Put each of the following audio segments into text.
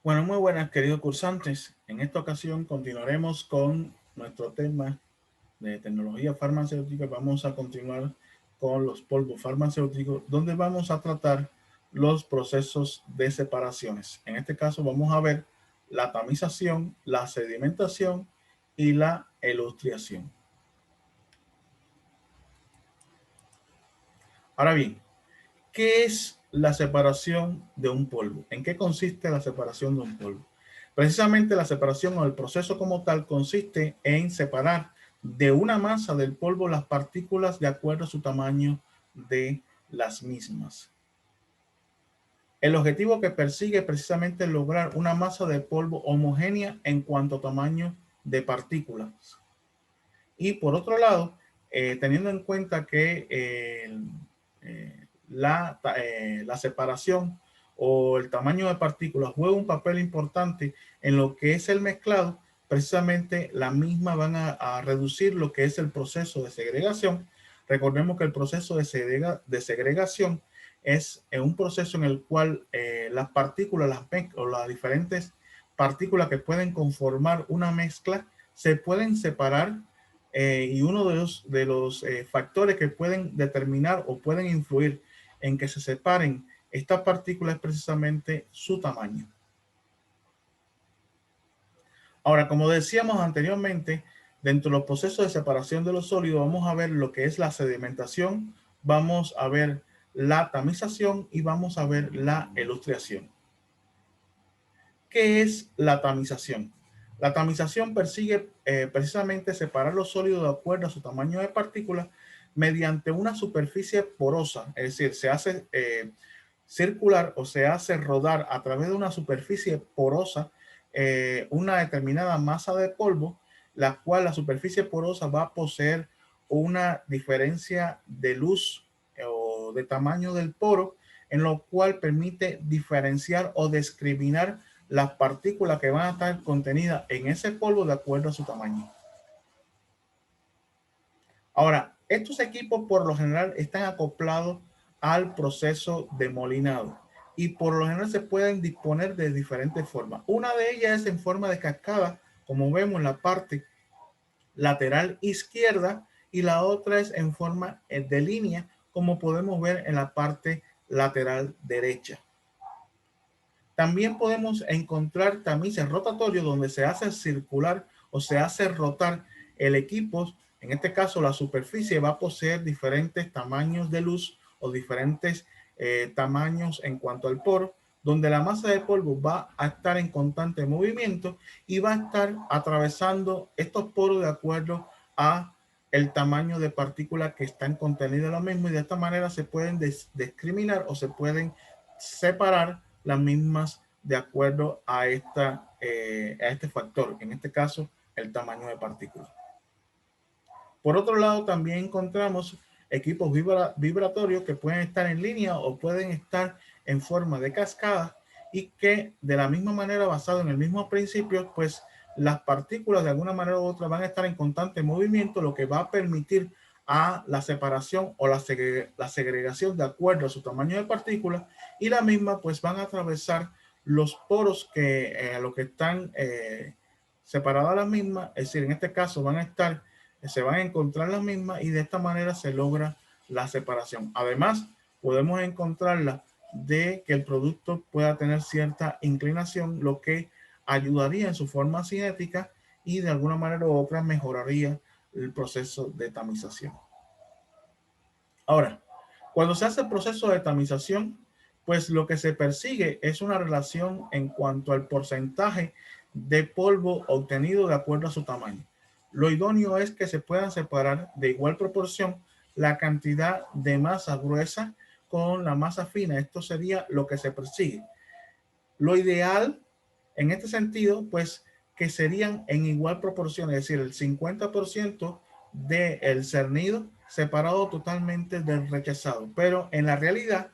Bueno, muy buenas, queridos cursantes. En esta ocasión continuaremos con nuestro tema de tecnología farmacéutica. Vamos a continuar con los polvos farmacéuticos, donde vamos a tratar los procesos de separaciones. En este caso vamos a ver la tamización, la sedimentación y la elustriación. Ahora bien, ¿qué es la separación de un polvo? ¿En qué consiste la separación de un polvo? Precisamente la separación o el proceso como tal consiste en separar de una masa del polvo las partículas de acuerdo a su tamaño de las mismas. El objetivo que persigue es precisamente lograr una masa de polvo homogénea en cuanto a tamaño de partículas. Y por otro lado, teniendo en cuenta que la separación o el tamaño de partículas juega un papel importante en lo que es el mezclado, precisamente la misma van a reducir lo que es el proceso de segregación. Recordemos que el proceso de segregación es un proceso en el cual las partículas, las diferentes partículas que pueden conformar una mezcla se pueden separar, y uno de los factores que pueden determinar o pueden influir en que se separen estas partículas es precisamente su tamaño. Ahora, como decíamos anteriormente, dentro de los procesos de separación de los sólidos vamos a ver lo que es la sedimentación, vamos a ver la tamización y vamos a ver la elustriación. ¿Qué es la tamización? La tamización persigue precisamente separar los sólidos de acuerdo a su tamaño de partículas mediante una superficie porosa, es decir, se hace circular o se hace rodar a través de una superficie porosa una determinada masa de polvo, la cual la superficie porosa va a poseer una diferencia de luz o de tamaño del poro, en lo cual permite diferenciar o discriminar las partículas que van a estar contenidas en ese polvo de acuerdo a su tamaño. Ahora, estos equipos por lo general están acoplados al proceso de molinado y por lo general se pueden disponer de diferentes formas. Una de ellas es en forma de cascada, como vemos en la parte lateral izquierda, y la otra es en forma de línea, como podemos ver en la parte lateral derecha. También podemos encontrar tamices rotatorios donde se hace circular o se hace rotar el equipo. En este caso, la superficie va a poseer diferentes tamaños de luz o diferentes tamaños en cuanto al poro, donde la masa de polvo va a estar en constante movimiento y va a estar atravesando estos poros de acuerdo a el tamaño de partículas que están contenidas en lo mismo, y de esta manera se pueden discriminar o se pueden separar las mismas de acuerdo a este factor, en este caso el tamaño de partículas. Por otro lado, también encontramos equipos vibratorios que pueden estar en línea o pueden estar en forma de cascada, y que de la misma manera, basado en el mismo principio, pues las partículas de alguna manera u otra van a estar en constante movimiento, lo que va a permitir a la separación o la segregación de acuerdo a su tamaño de partículas, y la misma pues van a atravesar los poros que lo que están separadas a las mismas, es decir, en este caso se van a encontrar las mismas, y de esta manera se logra la separación. Además, podemos encontrarla de que el producto pueda tener cierta inclinación, lo que ayudaría en su forma cinética y de alguna manera u otra mejoraría el proceso de tamización. Ahora, cuando se hace el proceso de tamización, pues lo que se persigue es una relación en cuanto al porcentaje de polvo obtenido de acuerdo a su tamaño. Lo idóneo es que se puedan separar de igual proporción la cantidad de masa gruesa con la masa fina. Esto sería lo que se persigue. Lo ideal en este sentido, pues que serían en igual proporción, es decir, el 50% del cernido separado totalmente del rechazado. Pero en la realidad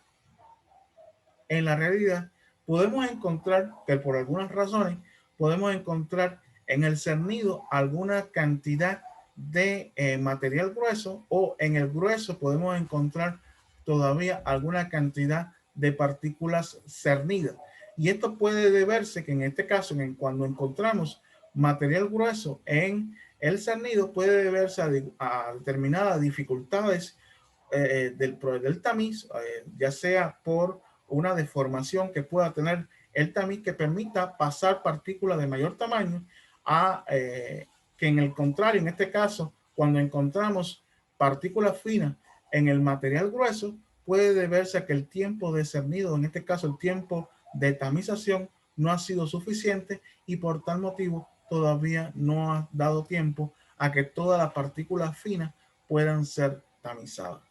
podemos encontrar que por algunas razones podemos encontrar en el cernido alguna cantidad de material grueso, o en el grueso podemos encontrar todavía alguna cantidad de partículas cernidas. Y esto puede deberse que en este caso, cuando encontramos material grueso en el cernido, puede deberse a determinadas dificultades del tamiz, ya sea por una deformación que pueda tener el tamiz que permita pasar partículas de mayor tamaño a que en el contrario, en este caso, cuando encontramos partículas finas en el material grueso, puede deberse a que el tiempo de cernido, en este caso el tiempo de tamización, no ha sido suficiente y por tal motivo todavía no ha dado tiempo a que todas las partículas finas puedan ser tamizadas.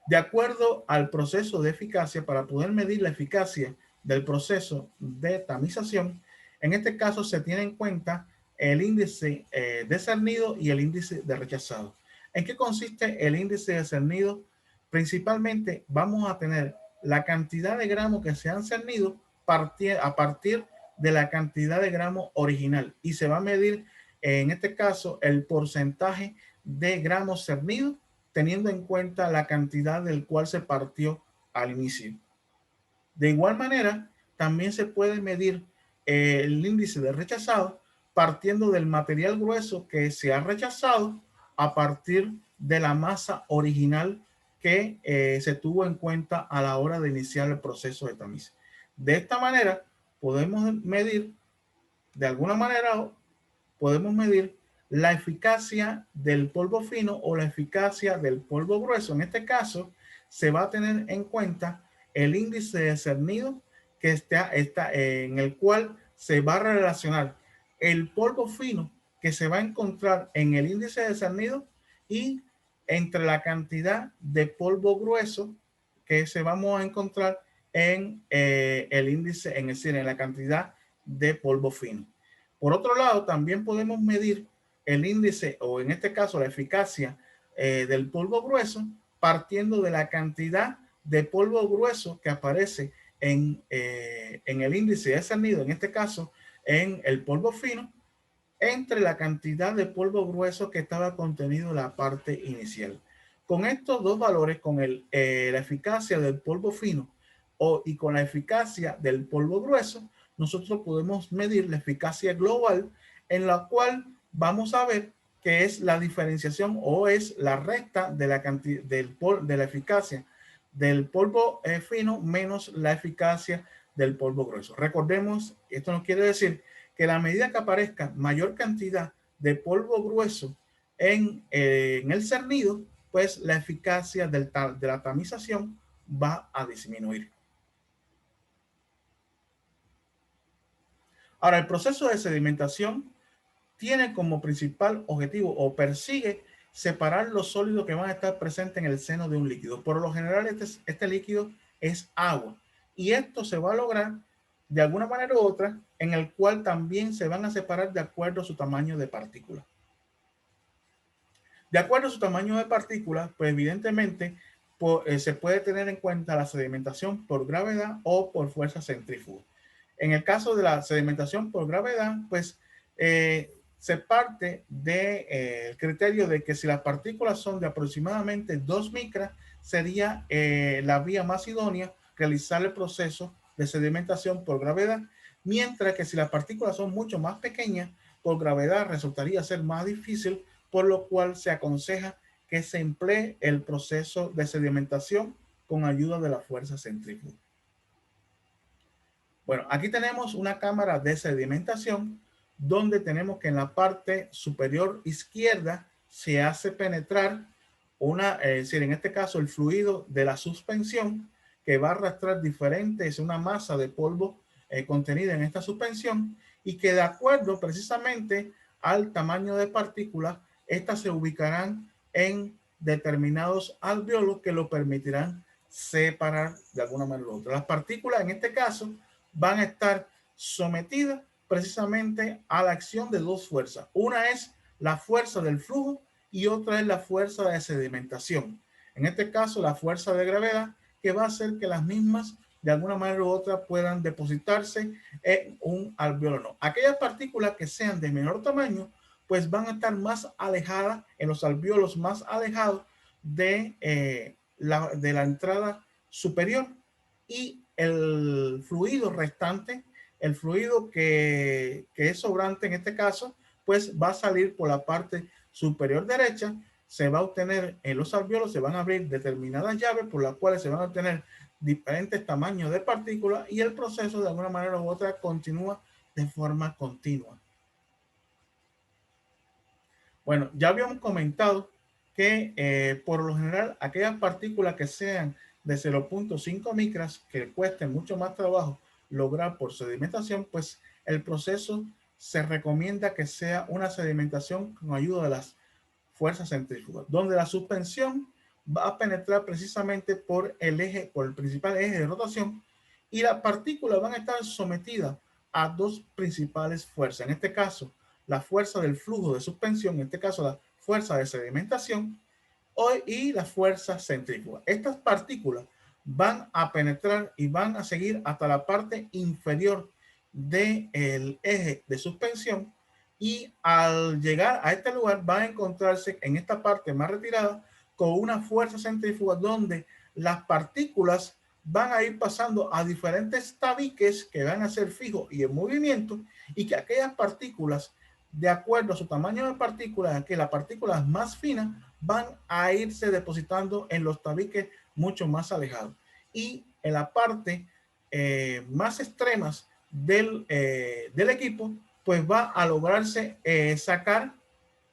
De acuerdo al proceso de eficacia, para poder medir la eficacia del proceso de tamización, en este caso se tiene en cuenta el índice de cernido y el índice de rechazado. ¿En qué consiste el índice de cernido? Principalmente vamos a tener la cantidad de gramos que se han cernido a partir de la cantidad de gramos original y se va a medir en este caso el porcentaje de gramos cernidos teniendo en cuenta la cantidad del cual se partió al inicio. De igual manera, también se puede medir el índice de rechazado partiendo del material grueso que se ha rechazado a partir de la masa original que se tuvo en cuenta a la hora de iniciar el proceso de tamiz. De esta manera, podemos medir, de alguna manera, podemos medir la eficacia del polvo fino o la eficacia del polvo grueso. En este caso, se va a tener en cuenta el índice de cernido que está en el cual se va a relacionar el polvo fino que se va a encontrar en el índice de cernido y entre la cantidad de polvo grueso que se vamos a encontrar en el índice, es decir, en la cantidad de polvo fino. Por otro lado, también podemos medir el índice o en este caso la eficacia del polvo grueso partiendo de la cantidad de polvo grueso que aparece en el índice de cernido, en este caso en el polvo fino, entre la cantidad de polvo grueso que estaba contenido en la parte inicial. Con estos dos valores, con la eficacia del polvo fino y con la eficacia del polvo grueso, nosotros podemos medir la eficacia global en la cual vamos a ver que es la diferenciación o es la resta de la, de la eficacia del polvo fino menos la eficacia del polvo grueso. Recordemos, esto nos quiere decir que a medida que aparezca mayor cantidad de polvo grueso en el cernido, pues la eficacia de la tamización va a disminuir. Ahora, el proceso de sedimentación tiene como principal objetivo o persigue separar los sólidos que van a estar presentes en el seno de un líquido. Por lo general, este líquido es agua y esto se va a lograr de alguna manera u otra en el cual también se van a separar de acuerdo a su tamaño de partícula. De acuerdo a su tamaño de partícula, pues evidentemente se puede tener en cuenta la sedimentación por gravedad o por fuerza centrífuga. En el caso de la sedimentación por gravedad, pues se parte del criterio de que si las partículas son de aproximadamente 2 micras, sería la vía más idónea realizar el proceso de sedimentación por gravedad, mientras que si las partículas son mucho más pequeñas, por gravedad resultaría ser más difícil, por lo cual se aconseja que se emplee el proceso de sedimentación con ayuda de la fuerza centrífuga. Bueno, aquí tenemos una cámara de sedimentación donde tenemos que en la parte superior izquierda se hace penetrar es decir, en este caso el fluido de la suspensión que va a arrastrar una masa de polvo contenida en esta suspensión y que de acuerdo precisamente al tamaño de partículas, estas se ubicarán en determinados alvéolos que lo permitirán separar de alguna manera u otra. Las partículas en este caso van a estar sometidas precisamente a la acción de dos fuerzas. Una es la fuerza del flujo y otra es la fuerza de sedimentación. En este caso, la fuerza de gravedad, que va a hacer que las mismas de alguna manera u otra puedan depositarse en un alvéolo. No. Aquellas partículas que sean de menor tamaño, pues van a estar más alejadas, en los alvéolos más alejados de la entrada superior, y el fluido restante, el fluido que es sobrante en este caso, pues va a salir por la parte superior derecha, se va a obtener en los alvéolos, se van a abrir determinadas llaves por las cuales se van a obtener diferentes tamaños de partículas y el proceso de alguna manera u otra continúa de forma continua. Bueno, ya habíamos comentado que por lo general aquellas partículas que sean de 0.5 micras que cuesten mucho más trabajo lograr por sedimentación, pues el proceso se recomienda que sea una sedimentación con ayuda de las fuerzas centrífugas, donde la suspensión va a penetrar precisamente por el eje, por el principal eje de rotación, y las partículas van a estar sometidas a dos principales fuerzas. En este caso, la fuerza del flujo de suspensión, en este caso la fuerza de sedimentación, y la fuerza centrífuga. Estas partículas van a penetrar y van a seguir hasta la parte inferior del eje de suspensión, y al llegar a este lugar van a encontrarse en esta parte más retirada con una fuerza centrífuga donde las partículas van a ir pasando a diferentes tabiques que van a ser fijos y en movimiento, y que aquellas partículas, de acuerdo a su tamaño de partículas, que las partículas más finas van a irse depositando en los tabiques mucho más alejados. Y en la parte más extremas del equipo, pues va a lograrse sacar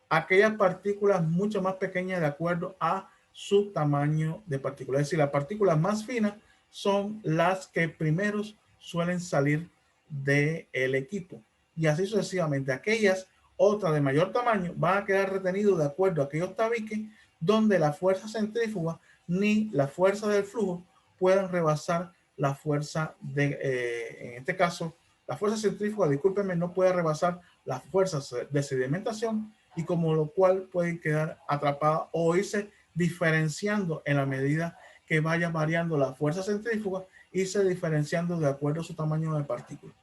aquellas partículas mucho más pequeñas de acuerdo a su tamaño de partículas. Es decir, las partículas más finas son las que primeros suelen salir del equipo. Y así sucesivamente. Aquellas otras de mayor tamaño van a quedar retenidas de acuerdo a aquellos tabiques donde la fuerza centrífuga ni la fuerza del flujo puedan rebasar la fuerza en este caso, la fuerza centrífuga, discúlpenme, no puede rebasar las fuerzas de sedimentación, y como lo cual pueden quedar atrapadas o irse diferenciando en la medida que vaya variando la fuerza centrífuga, irse diferenciando de acuerdo a su tamaño de partícula.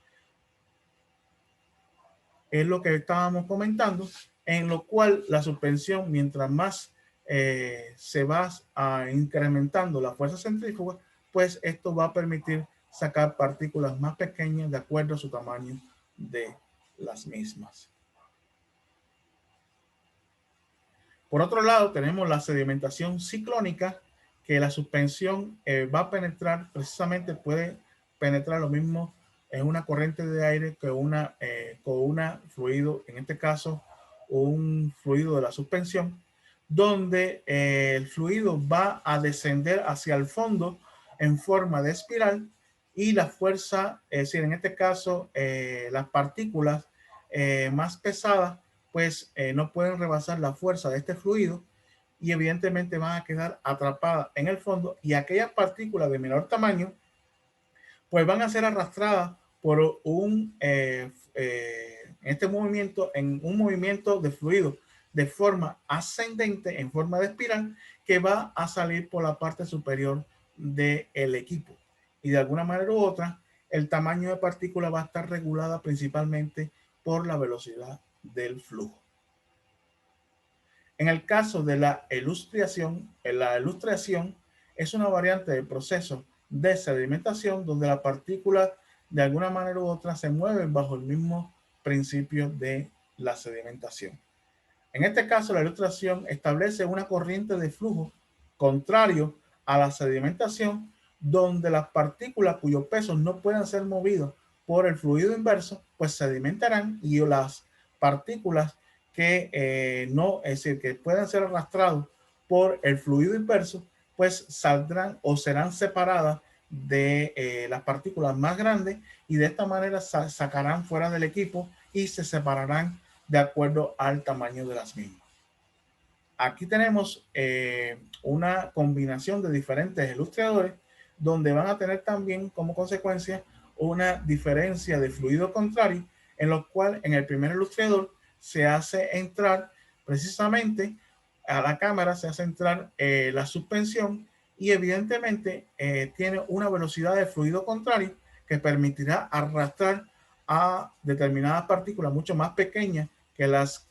Es lo que estábamos comentando, en lo cual la suspensión, mientras más se va incrementando la fuerza centrífuga, pues esto va a permitir sacar partículas más pequeñas de acuerdo a su tamaño de las mismas. Por otro lado, tenemos la sedimentación ciclónica, que la suspensión va a penetrar, precisamente puede penetrar lo mismo en una corriente de aire que con una fluido, en este caso un fluido de la suspensión, donde el fluido va a descender hacia el fondo en forma de espiral, y la fuerza, es decir, en este caso las partículas más pesadas pues no pueden rebasar la fuerza de este fluido, y evidentemente van a quedar atrapadas en el fondo, y aquellas partículas de menor tamaño pues van a ser arrastradas por en un movimiento de fluido de forma ascendente, en forma de espiral, que va a salir por la parte superior del equipo. Y de alguna manera u otra, el tamaño de partícula va a estar regulada principalmente por la velocidad del flujo. En el caso de la elustración es una variante del proceso de sedimentación donde las partículas de alguna manera u otra se mueven bajo el mismo principio de la sedimentación. En este caso, la ilustración establece una corriente de flujo contrario a la sedimentación, donde las partículas cuyos pesos no puedan ser movidos por el fluido inverso, pues sedimentarán, y las partículas que no, es decir, que puedan ser arrastrados por el fluido inverso, pues saldrán o serán separadas de las partículas más grandes, y de esta manera sacarán fuera del equipo y se separarán de acuerdo al tamaño de las mismas. Aquí tenemos una combinación de diferentes ilustradores, donde van a tener también como consecuencia una diferencia de fluido contrario, en lo cual en el primer ilustrador se hace entrar precisamente a la cámara, se hace entrar la suspensión, y evidentemente tiene una velocidad de fluido contrario que permitirá arrastrar a determinadas partículas mucho más pequeñas que las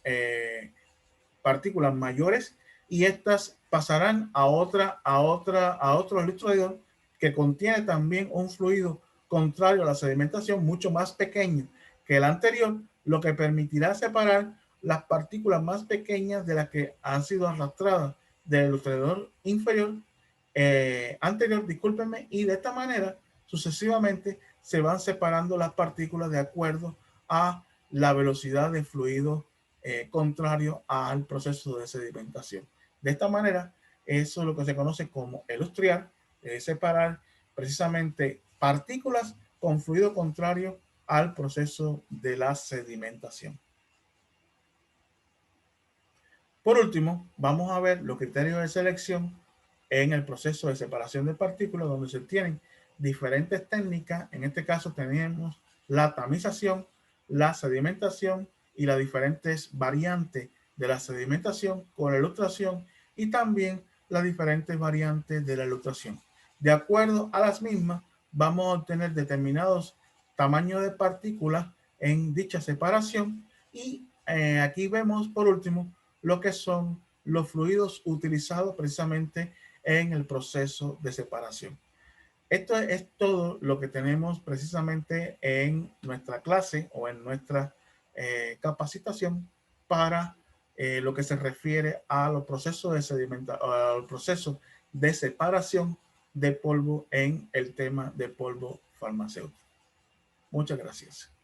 partículas mayores, y estas pasarán a otro ilustrador que contiene también un fluido contrario a la sedimentación, mucho más pequeño que el anterior, lo que permitirá separar las partículas más pequeñas de las que han sido arrastradas del alrededor inferior, anterior, discúlpenme, y de esta manera sucesivamente se van separando las partículas de acuerdo a la velocidad de fluido contrario al proceso de sedimentación. De esta manera, eso es lo que se conoce como elustriar, separar precisamente partículas con fluido contrario al proceso de la sedimentación. Por último, vamos a ver los criterios de selección en el proceso de separación de partículas, donde se tienen diferentes técnicas. En este caso tenemos la tamización, la sedimentación y las diferentes variantes de la sedimentación con la ilustración y también las diferentes variantes de la ilustración. De acuerdo a las mismas, vamos a obtener determinados tamaños de partículas en dicha separación y aquí vemos por último lo que son los fluidos utilizados precisamente en el proceso de separación. Esto es todo lo que tenemos precisamente en nuestra clase o en nuestra capacitación para lo que se refiere a los procesos de sedimentación, al proceso de separación de polvo en el tema de polvo farmacéutico. Muchas gracias.